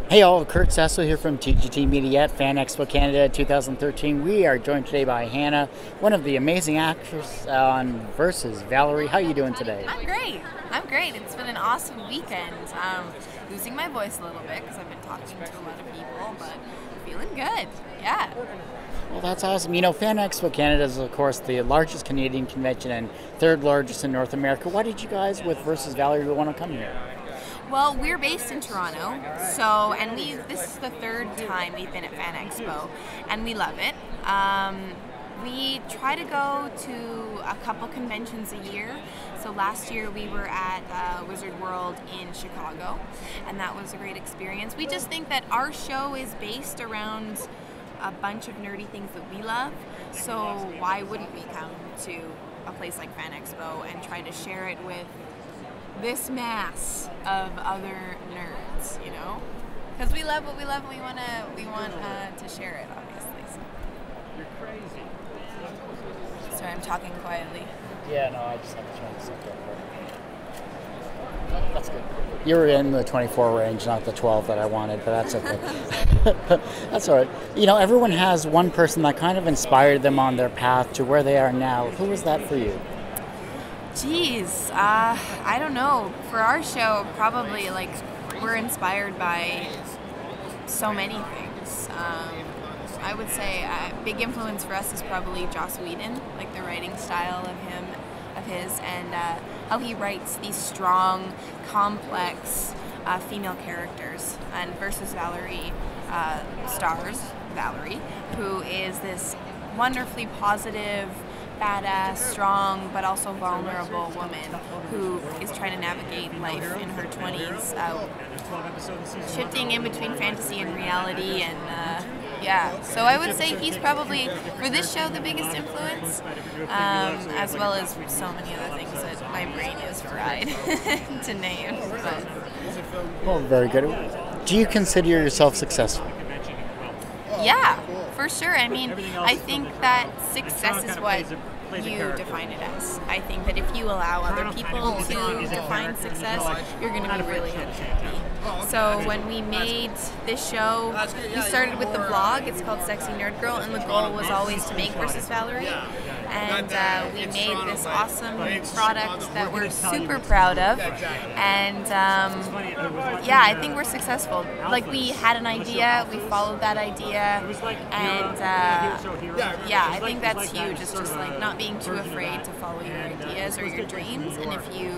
Hey all, Kurt Sasso here from TGT Media at Fan Expo Canada 2013. We are joined today by Hannah, one of the amazing actors on Versus Valerie. How are you doing today? I'm great. I'm great. It's been an awesome weekend. Losing my voice a little bit because I've been talking to a lot of people, but feeling good. Yeah. Well, that's awesome. You know, Fan Expo Canada is, of course, the largest Canadian convention and third largest in North America. Why did you guys, with Versus Valerie, want to come here? Well, we're based in Toronto, and this is the third time we've been at Fan Expo, and we love it. We try to go to a couple conventions a year. So last year we were at Wizard World in Chicago, and that was a great experience. We just think that our show is based around a bunch of nerdy things that we love, so why wouldn't we come to a place like Fan Expo and try to share it with this mass of other nerds, you know? Because we love what we love, and we want to share it, obviously. So. You're crazy. Sorry, I'm talking quietly. Yeah, no, I just have to try to set that. That's good. You were in the 24 range, not the 12 that I wanted, but that's okay. That's all right. You know, everyone has one person that kind of inspired them on their path to where they are now. Who was that for you? Geez, I don't know. For our show, probably we're inspired by so many things. I would say a big influence for us is probably Joss Whedon, like the writing style of his, and how he writes these strong, complex female characters. And Versus Valerie stars Valerie, who is this wonderfully positive, badass, strong, but also vulnerable woman who is trying to navigate life in her 20s, shifting in between fantasy and reality, and yeah. So I would say he's probably, for this show, the biggest influence, as well as so many other things that my brain is fried to name. But. Well, very good. Do you consider yourself successful? Yeah, for sure. I mean, I think that success is what you define it as. I think that if you allow other people to define success, you're going to be really unhappy. So when we made this show, we started with the blog. It's called Sexy Nerd Girl, and the goal was always to make Versus Valerie. And we made this awesome product that we're super proud of. And yeah, I think we're successful. Like, we had an idea, we followed that idea, and yeah, I think that's huge. It's just like not being too afraid to follow your ideas or your dreams, and if you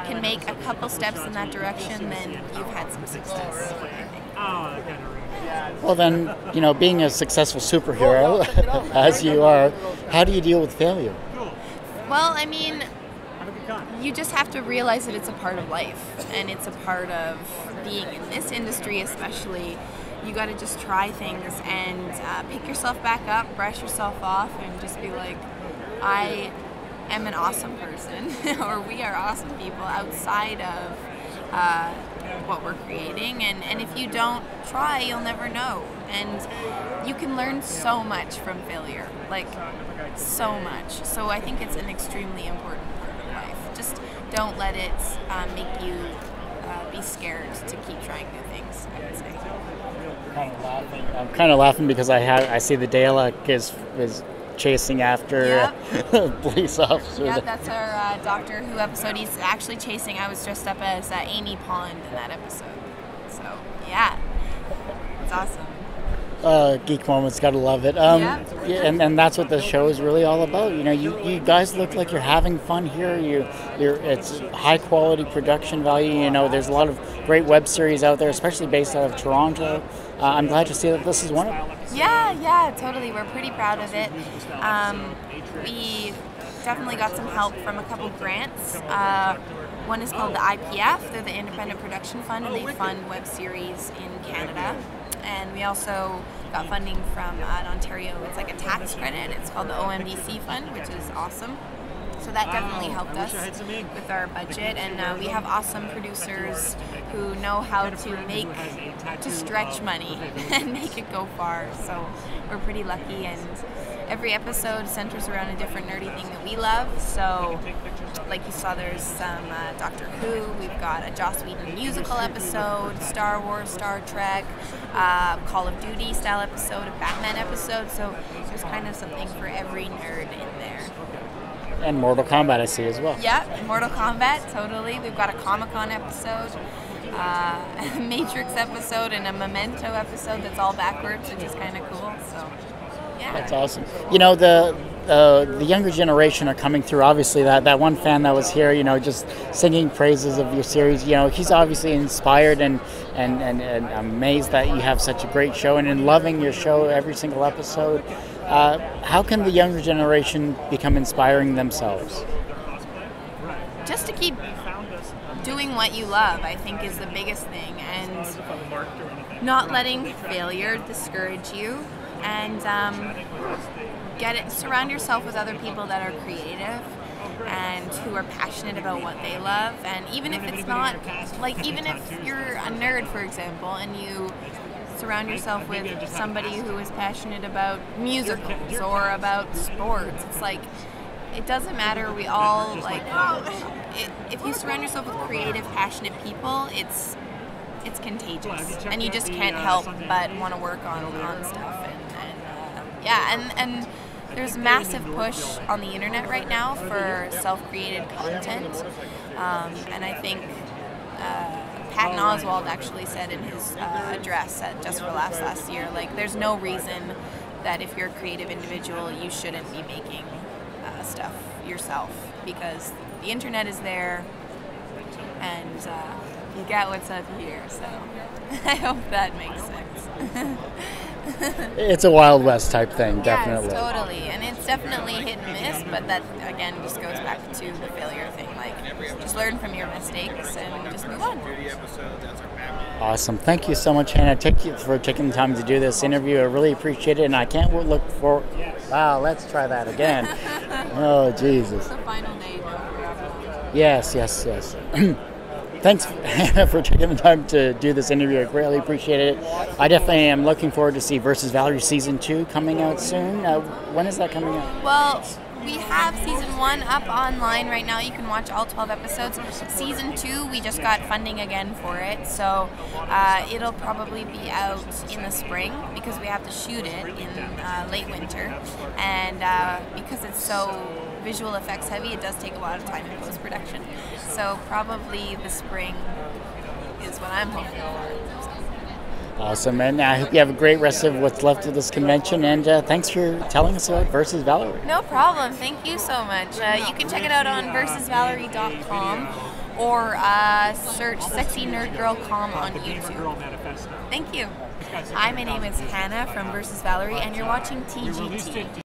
can make a couple steps in that direction, then you've had some success, I think. Well then, you know, being a successful superhero, as you are, how do you deal with failure? Well, I mean, you just have to realize that it's a part of life, and it's a part of being in this industry especially. You got to just try things and pick yourself back up, brush yourself off, and just be like, I am an awesome person, or we are awesome people outside of what we're creating, and if you don't try, you'll never know. And you can learn so much from failure, like so much. So I think it's an extremely important part of life. Just don't let it make you be scared to keep trying new things, I would say. I'm kind of laughing because I see the Dalek is chasing after a police officer. Yeah, that's our Doctor Who episode. He's actually chasing. I was dressed up as Amy Pond in that episode. So yeah, it's awesome. Geek moments, gotta love it. Yeah, and that's what the show is really all about. You know, you guys look like you're having fun here. It's high quality production value. You know, there's a lot of great web series out there, especially based out of Toronto. I'm glad to see that this is one of them. Yeah, totally. We're pretty proud of it. We definitely got some help from a couple grants. One is called the IPF. They're the Independent Production Fund, and they fund web series in Canada. And we also got funding from Ontario. It's like a tax credit. It's called the OMBC Fund, which is awesome. So that definitely helped us with our budget, and we have awesome producers who know how to stretch money and make it go far. So we're pretty lucky, and every episode centers around a different nerdy thing that we love. So like you saw, there's some Doctor Who, we've got a Joss Whedon musical episode, Star Wars, Star Trek, Call of Duty style episode, a Batman episode, so there's kind of something for every nerd in there. And Mortal Kombat I see as well. Yeah, Mortal Kombat, totally. We've got a Comic-Con episode, a Matrix episode, and a Memento episode that's all backwards, which is kind of cool, so yeah. That's awesome. You know, the younger generation are coming through. Obviously, that one fan that was here, you know, just singing praises of your series. You know, he's obviously inspired and amazed that you have such a great show, and in loving your show every single episode. How can the younger generation become inspiring themselves? Just to keep doing what you love, I think, is the biggest thing, and not letting failure discourage you, and surround yourself with other people that are creative and who are passionate about what they love. And even if it's not, like, even if you're a nerd, for example, and you surround yourself with somebody who is passionate about musicals or about sports, it's like, it doesn't matter. We all, like, if you surround yourself with creative, passionate people, it's contagious, and you just can't help but want to work on stuff. And there's a massive push on the internet right now for self-created content, and I think Patton Oswalt actually said in his address at Just for Laughs last year, like, there's no reason that if you're a creative individual you shouldn't be making stuff yourself, because the internet is there, and you get what's up here, so I hope that makes sense. It's a Wild West type thing, definitely. Yes, totally, and it's definitely hit and miss, but that, again, just goes back to the failure thing. Like, just learn from your mistakes and just move on. Awesome. Thank you so much, Hannah. Thank you for taking the time to do this interview. I really appreciate it, and I can't look for... Wow, let's try that again. Oh, Jesus. It's the final day. Yes. Thanks, Hannah, for taking the time to do this interview. I greatly appreciate it. I definitely am looking forward to see Versus Valerie Season 2 coming out soon. When is that coming out? Well, we have Season 1 up online right now. You can watch all 12 episodes. Season 2, we just got funding again for it, so it'll probably be out in the spring, because we have to shoot it in late winter. And because it's so visual effects heavy, it does take a lot of time in post-production. So probably the spring is what I'm hoping for. Awesome, and I hope you have a great rest of what's left of this convention, and thanks for telling us about Versus Valerie. No problem. Thank you so much. You can check it out on versusvalerie.com or search Sexy Nerd Girl Com on YouTube. Thank you. Hi, my name is Hannah from Versus Valerie, and you're watching TGT.